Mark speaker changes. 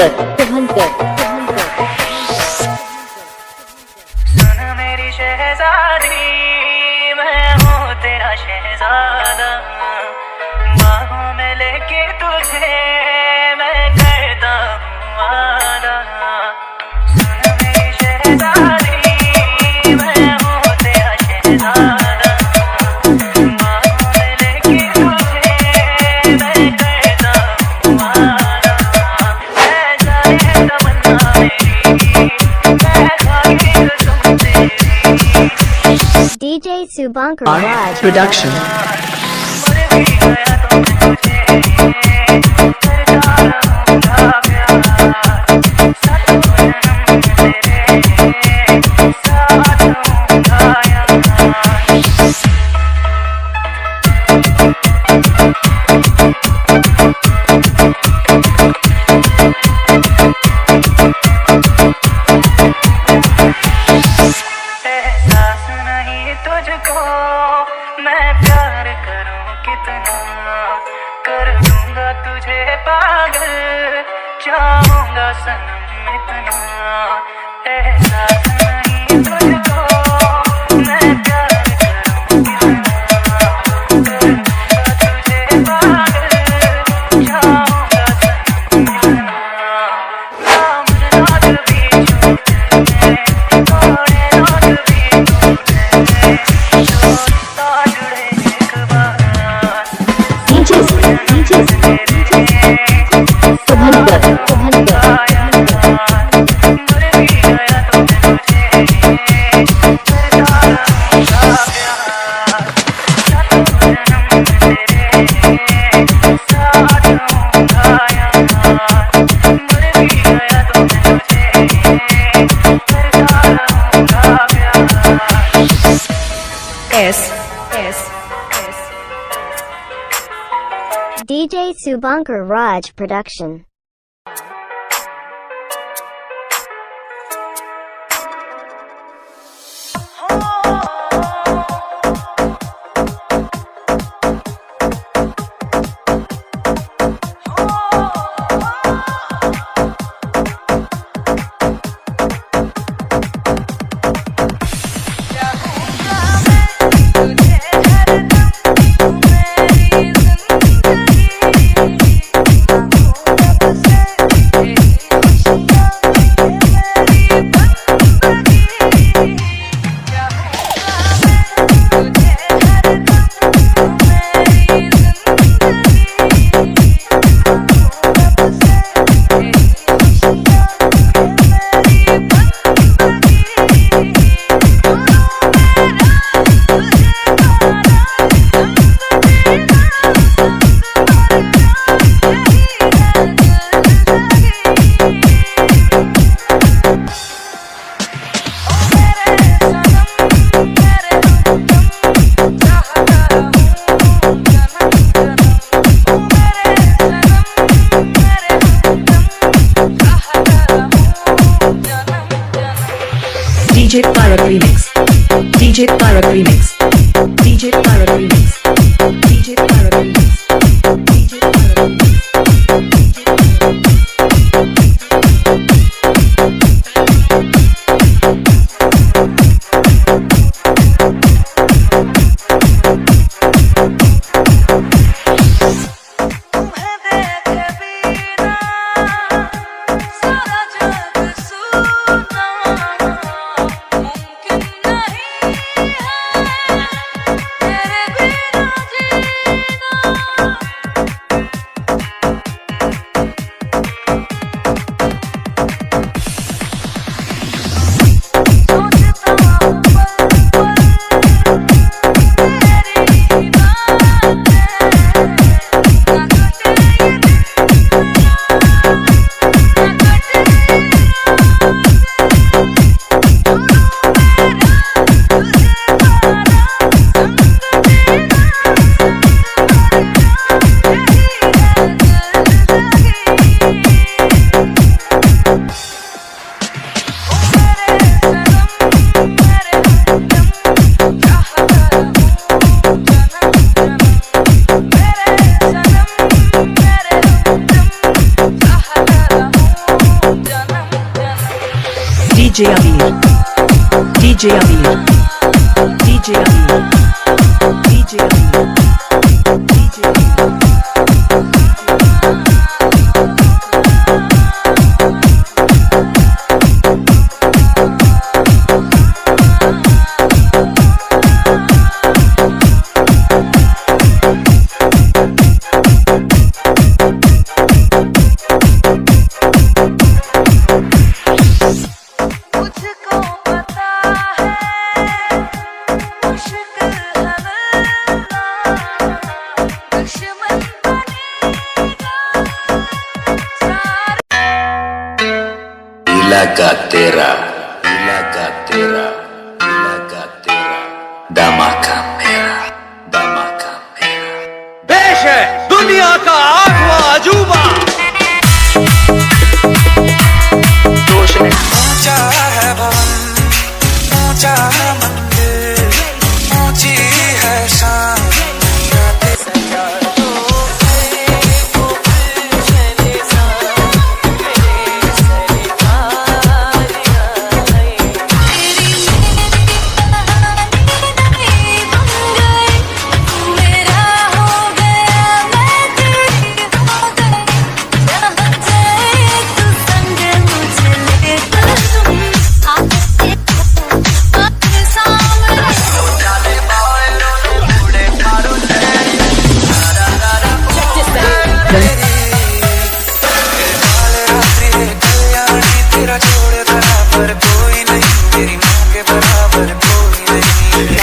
Speaker 1: सुन मेरी शहजादी, मैं हूँ तेरा शहजादा, बाहों में लेके तुझे मैं करता हूँ वादा। सुन मेरी शहजादी, मैं हूँ तेरा शहजादा, बाहों में लेके तुझे मैं करता हूँ वादा। ऐसा है तमन्ना मेरी, मैं खाके कसम तेरी।
Speaker 2: DJ Subankar Raj
Speaker 3: Production.
Speaker 1: एहसास नहीं तुझको मैं प्यार करूं कितना, कर दूंगा तुझे पागल, चाहूंगा सनम इतना। एहसास नहीं तुझको मैं प्यार करूं कितना, कर दूंगा तुझे पागल, चाहूंगा सनम इतना। नाम ना कभी छूटे, थोड़े ना कभी टूटे, दोस्ता जुड़े एक बार।
Speaker 2: DJ Subankar Raj Production.
Speaker 3: DJ Tarak Remix. DJ Tarak Remix. DJ Tarak Remix. DJ Tarak Remix. DJ Tarak Remix. DJ Abir, DJ Abir, DJ Abir, DJ Abir, DJ Abir.
Speaker 1: मुझको पता है मुश्किल है मिलना दुश्मन बनेगा
Speaker 4: इलाका तेरा धमाका मेरा
Speaker 5: पेश है दुनिया का आठवां अजूबा।
Speaker 1: ऊंचा है भवन ऊंचा है मंदिर ऊंची है शान तेरा छोड़ बराबर कोई नहीं तेरी माँ के बराबर कोई नहीं